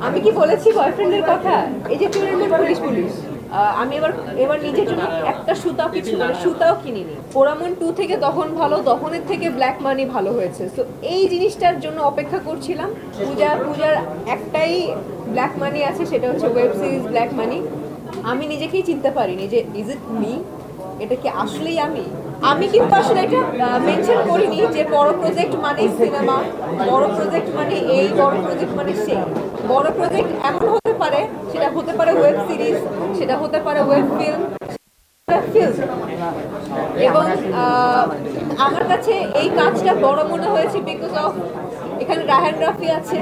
আমি কি বলেছি বয়ফ্রেন্ডের কথা? এই যে টুর্নামেন্ট পুলিশ পুলিশ আমি এবার নিজের জন্য একটা সুতাও কিছু মানে সুতাও কিনিনি। পোড়ামন 2 থেকে তখন ভালো, তখনের থেকে ব্ল্যাক মানি ভালো হয়েছে। তো এই জিনিসটার জন্য অপেক্ষা করছিলাম। পূজার একটাই ব্ল্যাক মানি আছে, সেটা হচ্ছে ওয়েব সিরিজ ব্ল্যাক মানি। আমি নিজেকেই চিনতে পারিনি যে ইজ ইট মি, এটা কি আসলেই আমি কিন্তু আসলে এটা মেনশন করিনি যে বড় প্রজেক্ট মানে সিনেমা, বড় প্রজেক্ট মানে এই, বড় প্রজেক্ট মানে সেই। বড় প্রজেক্ট এমন হতে পারে, সেটা হতে পারে ওয়েব সিরিজ, সেটা হতে পারে ওয়েব ফিল্ম, এবং আমার কাছে এই কাজটা বড় মনে হয়েছে বিকজ অফ এখানে রায়হান রাফি আছে,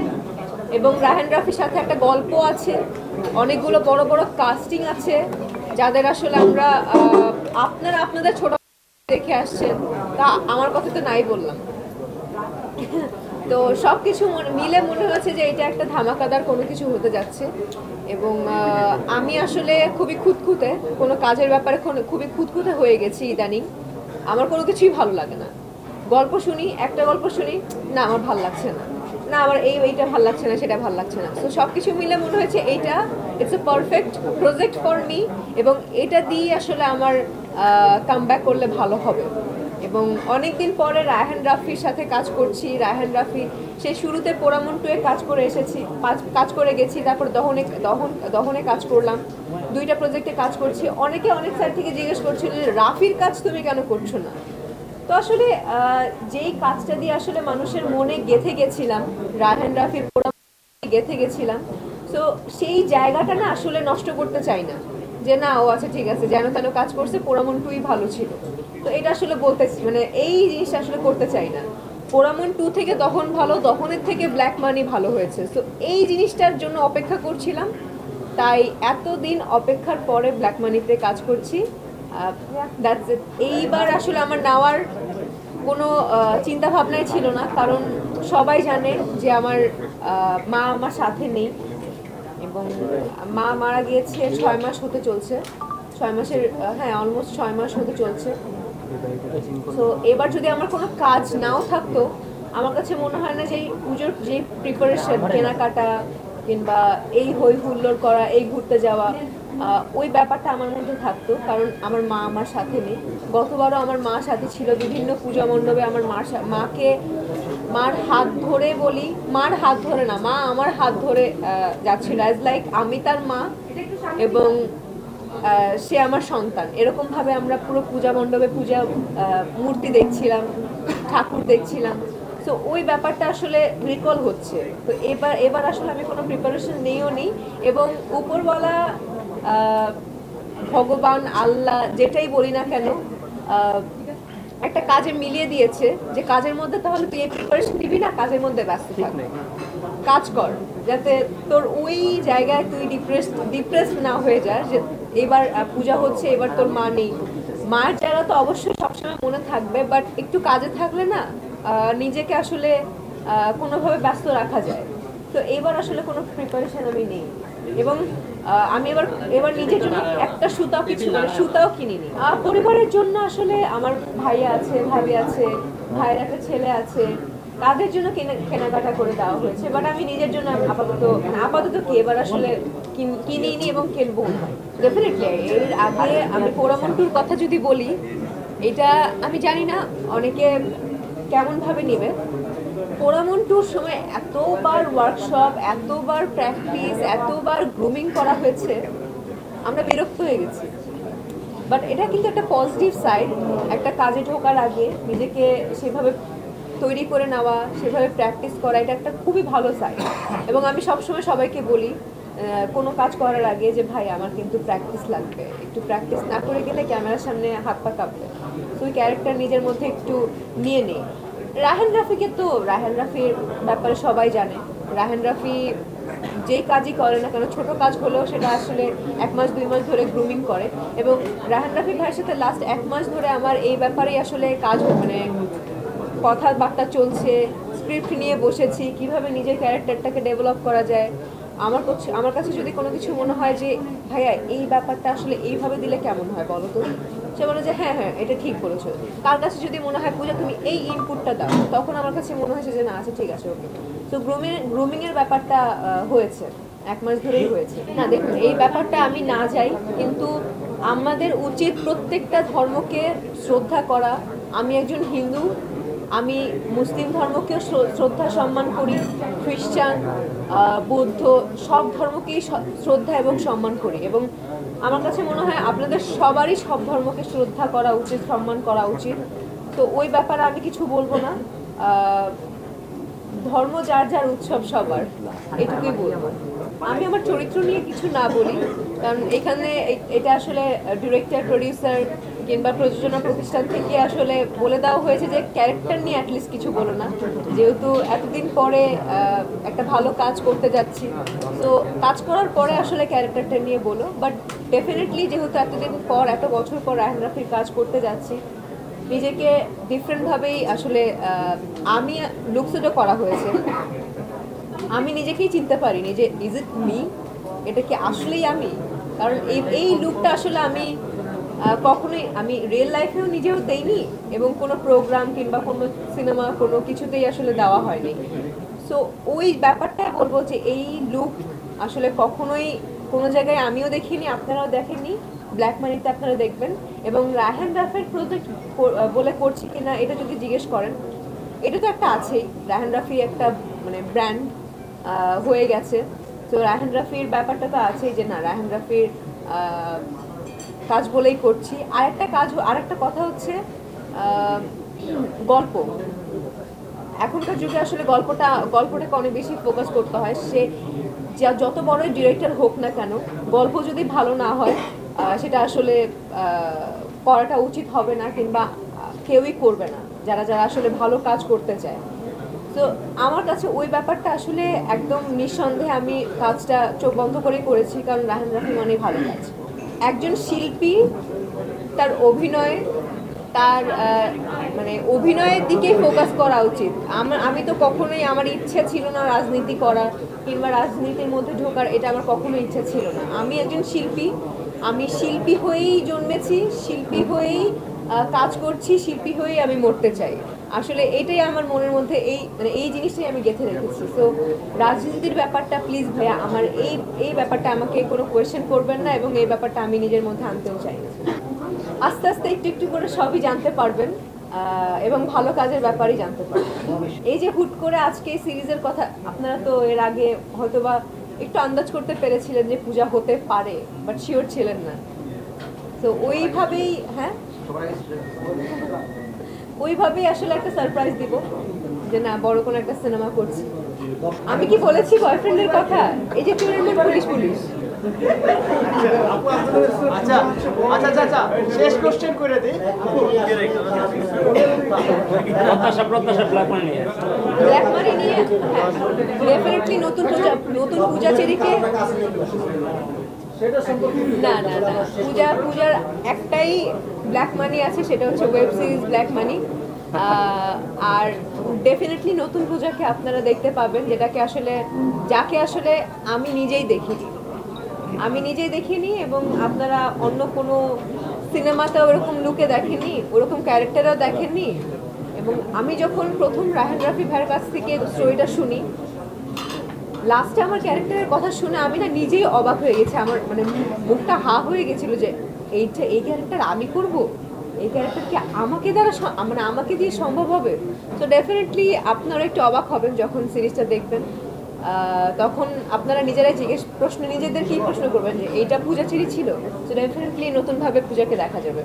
এবং রায়হান রাফির সাথে একটা গল্প আছে, অনেকগুলো বড় বড় কাস্টিং আছে যাদের আসলে আমরা আপনাদের ছোট দেখে আসছেন। তা আমার কথা তো নাই বললাম। তো সব কিছু মিলে মনে হচ্ছে যে এটা একটা ধামাকাদার কোনো কিছু হতে যাচ্ছে, এবং আমি আসলে খুবই খুঁতখুঁতে, কোনো কাজের ব্যাপারে খুবই খুঁতখুঁতে হয়ে গেছি ইদানিং। আমার কোনো কিছুই ভালো লাগে না। একটা গল্প শুনি, না আমার ভালো লাগছে না, না আমার এইটা ভালো লাগছে না, সেটা ভালো লাগছে না। তো সব কিছু মিলে মনে হয়েছে এইটা it's a perfect project for me, এবং এটা দিয়ে আসলে আমার কামব্যাক করলে ভালো হবে। এবং অনেকদিন পরে রায়হান রাফির সাথে কাজ করছি। রায়হান রাফি সেই শুরুতে পোড়ামন 2 এ কাজ করে গেছি, তারপর দহনে কাজ করলাম, 2টা প্রজেক্টে কাজ করছি। অনেকে অনেক সাইড থেকে জিজ্ঞেস করছিল যে রাফির কাজ তুমি কেন করছো না। তো আসলে যেই কাজটা দিয়ে আসলে মানুষের মনে গেঁথে গেছিলাম, রায়হান রাফির পোড়ামন গেঁথে গেছিলাম, তো সেই জায়গাটা না আসলে নষ্ট করতে চাই না, যে না ও আচ্ছা ঠিক আছে যেন তেন কাজ করছে, পোড়ামন 2ই ভালো ছিল। তো এটা আসলে মানে এই জিনিসটা আসলে করতে চাই না। পোড়ামন 2 থেকে তখন ভালো, তখনের থেকে ব্ল্যাক মানি ভালো হয়েছে। তো এই জিনিসটার জন্য অপেক্ষা করছিলাম, তাই এতদিন অপেক্ষার পরে ব্ল্যাক মানিতে কাজ করছি। That's it. এইবার আসলে আমার নেওয়ার কোনো চিন্তা ভাবনাই ছিল না, কারণ সবাই জানে যে আমার মা আমার সাথে নেই, এবং মা মারা গিয়েছে 6 মাস হতে চলছে, 6 মাসের হ্যাঁ অলমোস্ট 6 মাস হতে চলছে। তো এবার যদি আমার কোনো কাজ নাও থাকতো, আমার কাছে মনে হয় না যে এই পুজোর যে প্রিপারেশন, কেনাকাটা কিংবা এই হই হুল্লোড় করা, এই ঘুরতে যাওয়া, ওই ব্যাপারটা আমার মধ্যে থাকতো, কারণ আমার মা আমার সাথে নেই। গতবারও আমার মা সাথে ছিল, বিভিন্ন পূজা মণ্ডপে আমার মার হাত ধরে বলি, মার হাত ধরে না, মা আমার হাত ধরে যাচ্ছিল, অ্যাজ লাইক আমি তার মা এবং সে আমার সন্তান। এরকম ভাবে আমরা পুরো পূজা মণ্ডপে মূর্তি দেখছিলাম, ঠাকুর দেখছিলাম। তো ওই ব্যাপারটা আসলে রিকল হচ্ছে। তো এবার আসলে আমি কোনো প্রিপারেশন নেইও নেই, এবং উপরওয়ালা ভগবান আল্লাহ যেটাই বলি না কেন একটা কাজে মিলিয়ে দিয়েছে, যে কাজের মধ্যে তাহলে তুই প্রিপারেশন দিবি না, কাজের মধ্যে ব্যস্ত থাক, কাজ কর, যাতে তোর ওই জায়গায় তুই ডিপ্রেস না হয়ে যাস যে এবার পূজা হচ্ছে, এবার তোর মা নেই। মায়ের জায়গা তো অবশ্যই সবসময় মনে থাকবে, বাট একটু কাজে থাকলে না নিজেকে আসলে কোনোভাবে ব্যস্ত রাখা যায়। তো এবার আসলে কোনো প্রিপারেশন আমি নেই, এবং আমি এবার নিজের জন্য একটা সুতাও কিনিনি। পরিবারের জন্য আসলে আমার ভাইয়া আছে, ভাবি আছে, ভাইয়ের একটা ছেলে আছে, তাদের জন্য কেনাকাটা করে দেওয়া হয়েছে। বাট আমি নিজের জন্য আপাতত কি এবার আসলে কিনিনি এবং কিনবো না ডেফিনেটলি। এর আগে আমি পোড়ামন 2-র কথা যদি বলি, এটা আমি জানি না অনেকে কেমন ভাবে নেবে। পোড়ামন 2-র সময় এতবার ওয়ার্কশপ, এতবার প্র্যাকটিস, এতবার গ্রুমিং করা হয়েছে, আমরা বিরক্ত হয়ে গেছি। বাট এটা কিন্তু একটা পজিটিভ সাইড। একটা কাজে ঢোকার আগে নিজেকে সেভাবে তৈরি করে নেওয়া, সেভাবে প্র্যাকটিস করা, এটা একটা খুবই ভালো সাইড। এবং আমি সবসময় সবাইকে বলি কোনো কাজ করার আগে যে ভাই আমার কিন্তু প্র্যাকটিস লাগবে, একটু প্র্যাকটিস না করে গেলে ক্যামেরার সামনে হাত পা কাঁপবে। তুই ক্যারেক্টার নিজের মধ্যে একটু নিয়ে নে। রায়হান রাফির ব্যাপারে সবাই জানে। রায়হান রাফি যেই কাজই করে না কেন, ছোট কাজ হলেও সেটা আসলে 1 মাস 2 মাস ধরে গ্রুমিং করে, এবং রায়হান রাফি ভাইয়ের সাথে লাস্ট 1 মাস ধরে আমার এই ব্যাপারেই আসলে কাজ, মানে কথাবার্তা চলছে, স্ক্রিপ্ট নিয়ে বসেছি, কিভাবে নিজের ক্যারেক্টারটাকে ডেভেলপ করা যায়। আমার কাছে যদি কোনো কিছু মনে হয় যে ভাইয়া এই ব্যাপারটা আসলে এইভাবে দিলে কেমন হয় বলো তো, সে বলে যে হ্যাঁ হ্যাঁ এটা ঠিক বলেছো। তার কাছে যদি মনে হয় পূজা তুমি এই ইনপুটটা দাও, তখন আমার কাছে মনে হয়েছে যে না আচ্ছা ঠিক আছে ওকে। তো গ্রুমিংয়ের ব্যাপারটা হয়েছে। 1 মাস ধরেই হয়েছে। না দেখুন, এই ব্যাপারটা আমি না যাই, কিন্তু আমাদের উচিত প্রত্যেকটা ধর্মকে শ্রদ্ধা করা। আমি একজন হিন্দু, আমি মুসলিম ধর্মকেও শ্রদ্ধা সম্মান করি, খ্রিস্টান, বৌদ্ধ, সব ধর্মকেই শ্রদ্ধা এবং সম্মান করি। এবং আমার কাছে মনে হয় আপনাদের সবারই সব ধর্মকে শ্রদ্ধা করা উচিত, সম্মান করা উচিত। তো ওই ব্যাপারে আমি কিছু বলবো না। ধর্ম যার যার, উৎসব সবার, এটুকুই বলবো। আমি আমার চরিত্র নিয়ে কিছু না বলি, কারণ এখানে এটা আসলে ডিরেক্টর, প্রডিউসার কিংবা প্রযোজনা প্রতিষ্ঠান থেকে আসলে বলে দেওয়া হয়েছে যে ক্যারেক্টার নিয়ে অ্যাটলিস্ট কিছু বলো না, যেহেতু এতদিন পরে একটা ভালো কাজ করতে যাচ্ছি। তো কাজ করার পরে আসলে ক্যারেক্টারটা নিয়ে বলো। বাট ডেফিনেটলি যেহেতু এতদিন পর, এত বছর পর রায়হান রাফির কাজ করতে যাচ্ছি, নিজেকে ডিফারেন্টভাবেই আসলে আমি লুকসুটও করা হয়েছে। আমি নিজেকেই চিনতে পারিনি যে ইজ ইট মি, এটা কি আসলেই আমি। কারণ এই লুকটা আসলে আমি কখনোই আমি রিয়েল লাইফেও নিজেও দেইনি, এবং কোনো প্রোগ্রাম কিংবা কোনো সিনেমা কোনো কিছুতেই আসলে দেওয়া হয়নি। সো ওই ব্যাপারটাই বলবো যে এই লুক আসলে কখনোই কোনো জায়গায় আমিও দেখিনি, আপনারাও দেখেননি। ব্ল্যাক মানিতে আপনারা দেখবেন। এবং রায়হান রাফির প্রজেক্ট বলে করছি কিনা এটা যদি জিজ্ঞেস করেন, এটা তো একটা আছেই, রায়হান রাফি একটা মানে ব্র্যান্ড হয়ে গেছে। তো রায়হান রাফির ব্যাপারটা তো আছেই, যে না রায়হান রাফির কাজ বলেই করছি। আরেকটা কথা হচ্ছে গল্প। এখনকার যুগে আসলে গল্পটাকে অনেক বেশি ফোকাস করতে হয়। সে যত বড়ই ডিরেক্টর হোক না কেন, গল্প যদি ভালো না হয় সেটা আসলে করাটা উচিত হবে না, কিংবা কেউই করবে না যারা যারা আসলে ভালো কাজ করতে চায়। তো আমার কাছে ওই ব্যাপারটা আসলে একদম নিঃসন্দেহে আমি কাজটা চোখ বন্ধ করেই করেছি, কারণ রায়হান রাফি মানে ভালো কাজ। একজন শিল্পী তার অভিনয়, তার মানে অভিনয়ের দিকেই ফোকাস করা উচিত। আমি তো কখনোই, আমার ইচ্ছা ছিল না রাজনীতি করার কিংবা রাজনীতির মধ্যে ঢোকার, এটা আমার কখনোই ইচ্ছা ছিল না। আমি একজন শিল্পী, আমি শিল্পী হয়েই জন্মেছি, শিল্পী হয়েই কাজ করছি, শিল্পী হয়েই আমি মরতে চাই। আসলে এটাই আমার মনের মধ্যে, এই জিনিসটাই আমি গেঁথে রেখেছি। তো রাজনীতির ব্যাপারটা প্লিজ ভাইয়া, আমার এই ব্যাপারটা আমাকে কোনো কোয়েশ্চেন করবেন না, এবং এই ব্যাপারটা আমি নিজের মধ্যে আনতেও চাই না। আস্তে আস্তে একটু একটু করে সবই জানতে পারবেন, এবং ভালো কাজের ব্যাপারেই জানতে পারবেন। এই যে হুট করে আজকে এই সিরিজের কথা, আপনারা তো এর আগে হয়তোবা একটু আন্দাজ করতে পেরেছিলেন যে পূজা হতে পারে, বাট শিওর ছিলেন না। তো ওইভাবেই, হ্যাঁ, ওইভাবেই আসলে একটা সারপ্রাইজ দিব যে না, বড় কোনো একটা সিনেমা করছি। আমি কি বলেছি বয়ফ্রেন্ডের কথা? এই যে টুরেন্টের পুলিশ পুলিশ। আচ্ছা আচ্ছা আচ্ছা, শেষ কোশ্চেন করে দিই। প্রত্যাশা ব্ল্যাক মানি নিয়ে, ব্ল্যাক মানি নিয়ে ডেফিনেটলি নতুন পূজাচেরিকে, না না না, পূজার একটাই ব্ল্যাক মানি আছে, সেটা হচ্ছে ওয়েব সিরিজ ব্ল্যাক মানি। আর ডেফিনেটলি নতুন পূজাকে আপনারা দেখতে পাবেন, যাকে আসলে আমি নিজেই দেখিনি, এবং আপনারা অন্য কোনো সিনেমাতেও ওরকম লুকে দেখেননি, ওরকম ক্যারেক্টারও দেখেননি। এবং আমি যখন প্রথম রায়হান রাফি ভাইয়ের কাছ থেকে স্টোরিটা শুনি, লাস্টে আমার ক্যারেক্টারের কথা শুনে আমি না নিজেই অবাক হয়ে গেছি। আমার মানে মুখটা হা হয়ে গেছিল যে এই ক্যারেক্টার আমি করব, এই ক্যারেক্টার কি আমাকে দিয়ে সম্ভব হবে? তো ডেফিনেটলি আপনারা একটু অবাক হবেন যখন সিরিজটা দেখবেন। তখন আপনারা নিজেরাই নিজেদেরকেই প্রশ্ন করবেন যে এইটা পূজাচেরি ছিল। তো ডেফিনেটলি নতুনভাবে পূজাকে দেখা যাবে।